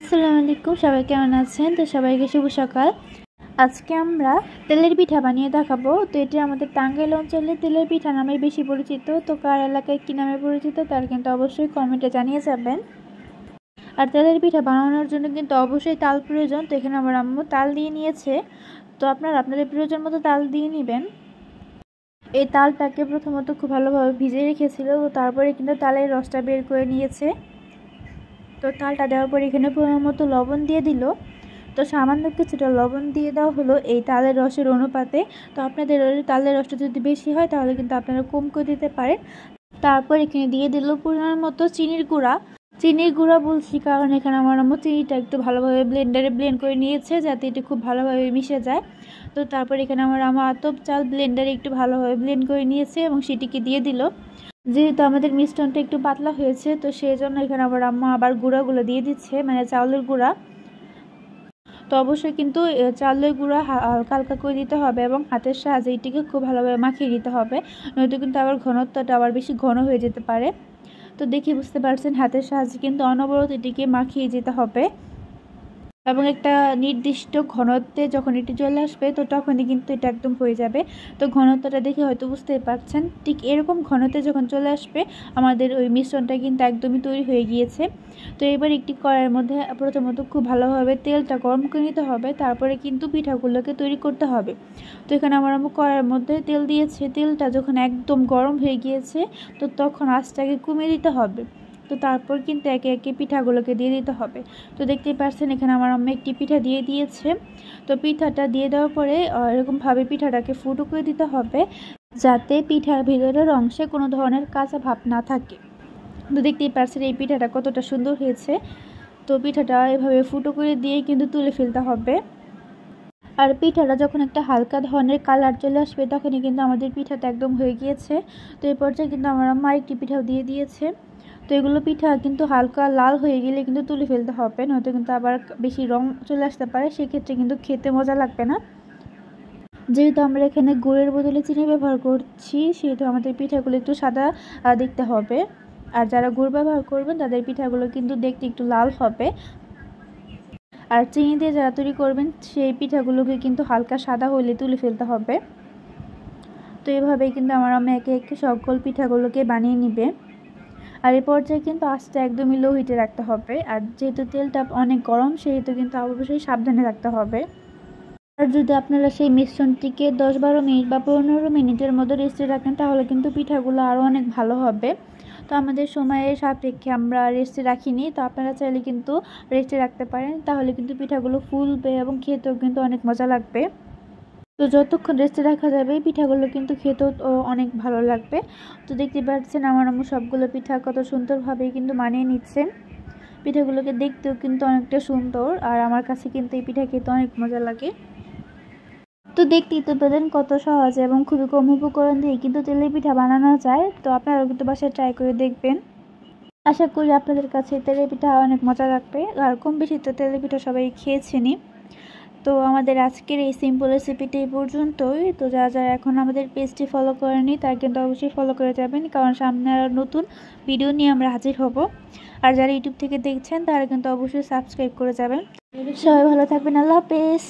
আসসালামু আলাইকুম, সবাই কেমন আছেন? তো সবাইকে শুভ সকাল। আজকে আমরা তেলের পিঠা বানিয়ে দেখাবো। তো এটি আমাদের টাঙ্গাইল অঞ্চলে তেলের পিঠা নামে বেশি পরিচিত। তো কার এলাকায় কী নামে পরিচিত তার কিন্তু অবশ্যই কমেন্টে জানিয়ে যাবেন। আর তেলের পিঠা বানানোর জন্য কিন্তু অবশ্যই তাল প্রয়োজন। তো এখানে আমার আম্মু তাল দিয়ে নিয়েছে। তো আপনারা আপনাদের প্রয়োজন মতো তাল দিয়ে নেবেন। এই তালটাকে প্রথমত খুব ভালোভাবে ভিজিয়ে রেখেছিল, তারপরে কিন্তু তালের রসটা বের করে নিয়েছে। তো তালটা দেওয়ার পর এখানে পরিমাণ মতো লবণ দিয়ে দিল। তো সামান্য কিছুটা লবণ দিয়ে দেওয়া হলো এই তালের রসের অনুপাতে। তো আপনাদের তালের রসটা যদি বেশি হয় তাহলে কিন্তু আপনারা কম করে দিতে পারেন। তারপর এখানে দিয়ে দিল পরিমাণ মতো চিনির গুঁড়া বলছি কারণ এখানে আমার আম্মু চিনিটা একটু ভালোভাবে ব্লেন্ডারে ব্লেন্ড করে নিয়েছে যাতে এটি খুব ভালোভাবে মিশে যায়। তো তারপর এখানে আমার আম্মু আতপ চাল ব্লেন্ডারে একটু ভালোভাবে ব্লেন্ড করে নিয়েছে এবং সেটিকে দিয়ে দিল। যেহেতু আমাদের মিশ্রণটা একটু পাতলা হয়েছে তো সেই জন্য এখানে আমার আম্মা আবার গুঁড়াগুলো দিয়ে দিচ্ছে, মানে চাউলের গুঁড়া। তো অবশ্যই কিন্তু চাউলের গুঁড়া হালকা হালকা করে দিতে হবে এবং হাতের সাহায্যে এটিকে খুব ভালোভাবে মাখিয়ে দিতে হবে, নয়তো কিন্তু আবার ঘনত্বটা আবার বেশি ঘন হয়ে যেতে পারে। তো দেখে বুঝতে পারছেন হাতের সাহায্যে কিন্তু অনবরত এটিকে মাখিয়ে যেতে হবে এবং একটা নির্দিষ্ট ঘনত্বে যখন এটি চলে আসবে তো তখনই কিন্তু এটা একদম হয়ে যাবে। তো ঘনত্বটা দেখে হয়তো বুঝতেই পারছেন, ঠিক এরকম ঘনত্বে যখন চলে আসবে আমাদের ওই মিশ্রণটা কিন্তু একদমই তৈরি হয়ে গিয়েছে। তো এবার একটি কড়াইয়ের মধ্যে প্রথমত খুব ভালোভাবে তেলটা গরম করে নিতে হবে, তারপরে কিন্তু পিঠাগুলোকে তৈরি করতে হবে। তো এখানে আমার আম্মু কড়াইয়ের মধ্যে তেল দিয়েছে। তেলটা যখন একদম গরম হয়ে গিয়েছে তো তখন আঁচটাকে কমিয়ে দিতে হবে। তো তারপর কিন্তু একে একে পিঠাগুলোকে দিয়ে দিতে হবে। তো দেখতেই পাচ্ছেন এখানে আমার আম্মা একটি পিঠা দিয়ে দিয়েছে। তো পিঠাটা দিয়ে দেওয়ার পরে এরকমভাবে পিঠাটাকে ফুটো করে দিতে হবে যাতে পিঠার ভিতরের অংশে কোনো ধরনের কাঁচা ভাব না থাকে। তো দেখতেই পাচ্ছেন এই পিঠাটা কতটা সুন্দর হয়েছে। তো পিঠাটা এভাবে ফুটো করে দিয়ে কিন্তু তুলে ফেলতে হবে। আর পিঠাটা যখন একটা হালকা ধরনের কালার চলে আসবে তখনই কিন্তু আমাদের পিঠাটা একদম হয়ে গিয়েছে। তো এই পর্যায়ে কিন্তু আমার আম্মা আরেকটি পিঠাও দিয়ে দিয়েছে। তো এগুলো পিঠা কিন্তু হালকা লাল হয়ে গেলে কিন্তু তুলে ফেলতে হবে, নয়তো কিন্তু আবার বেশি রং চলে আসতে পারে, সেক্ষেত্রে কিন্তু খেতে মজা লাগবে না। যেহেতু আমরা এখানে গুড়ের বদলে চিনি ব্যবহার করছি সেহেতু আমাদের পিঠাগুলো একটু সাদা দেখতে হবে। আর যারা গুড় ব্যবহার করবেন তাদের পিঠাগুলো কিন্তু দেখতে একটু লাল হবে। আর চিনি দিয়ে যারা তৈরি করবেন সেই পিঠাগুলোকে কিন্তু হালকা সাদা হলে তুলে ফেলতে হবে। তো এইভাবেই কিন্তু আমার আম্মা একে একে সকল পিঠাগুলোকে বানিয়ে নিবে। আর এই পর্যায়ে কিন্তু আঁচটা একদমই লো হিটে রাখতে হবে। আর যেহেতু তেলটা অনেক গরম সেহেতু কিন্তু অবশ্যই সাবধানে রাখতে হবে। আর যদি আপনারা সেই মিশ্রণটিকে 10-12 মিনিট বা 15 মিনিটের মতো রেস্টে রাখেন তাহলে কিন্তু পিঠাগুলো আরও অনেক ভালো হবে। তো আমাদের সময়ের সাপেক্ষে আমরা রেস্টে রাখিনি, তো আপনারা চাইলে কিন্তু রেস্টে রাখতে পারেন, তাহলে কিন্তু পিঠাগুলো ফুলবে এবং খেতেও কিন্তু অনেক মজা লাগবে। তো যতক্ষণ রেস্টে রাখা যাবে পিঠাগুলো কিন্তু খেতেও অনেক ভালো লাগবে। তো দেখতে পাচ্ছেন আমার আম্মু সবগুলো পিঠা কত সুন্দরভাবে কিন্তু বানিয়ে নিচ্ছে। পিঠাগুলোকে দেখতেও কিন্তু অনেকটা সুন্দর, আর আমার কাছে কিন্তু এই পিঠা খেতে অনেক মজা লাগে। তো দেখতেই তো পেলেন কত সহজ এবং খুবই কম উপকরণ দিয়ে কিন্তু তেলের পিঠা বানানো যায়। তো আপনারাও কিন্তু বাসায় ট্রাই করে দেখবেন। আশা করি আপনাদের কাছে তেলের পিঠা অনেক মজা লাগবে। আর কম বেশি তো তেলের পিঠা সবাই খেয়েছেনই। তো আমাদের আজকের এই সিম্পল রেসিপিটি এই পর্যন্তই। তো যারা এখন আমাদের পেজটি ফলো করেনি তারা কিন্তু অবশ্যই ফলো করে যাবেন, কারণ সামনে আরও নতুন ভিডিও নিয়ে আমরা হাজির হব। আর যারা ইউটিউব থেকে দেখছেন তারা কিন্তু অবশ্যই সাবস্ক্রাইব করে যাবেন। সবাই ভালো থাকবেন। আল্লাহ হাফেজ।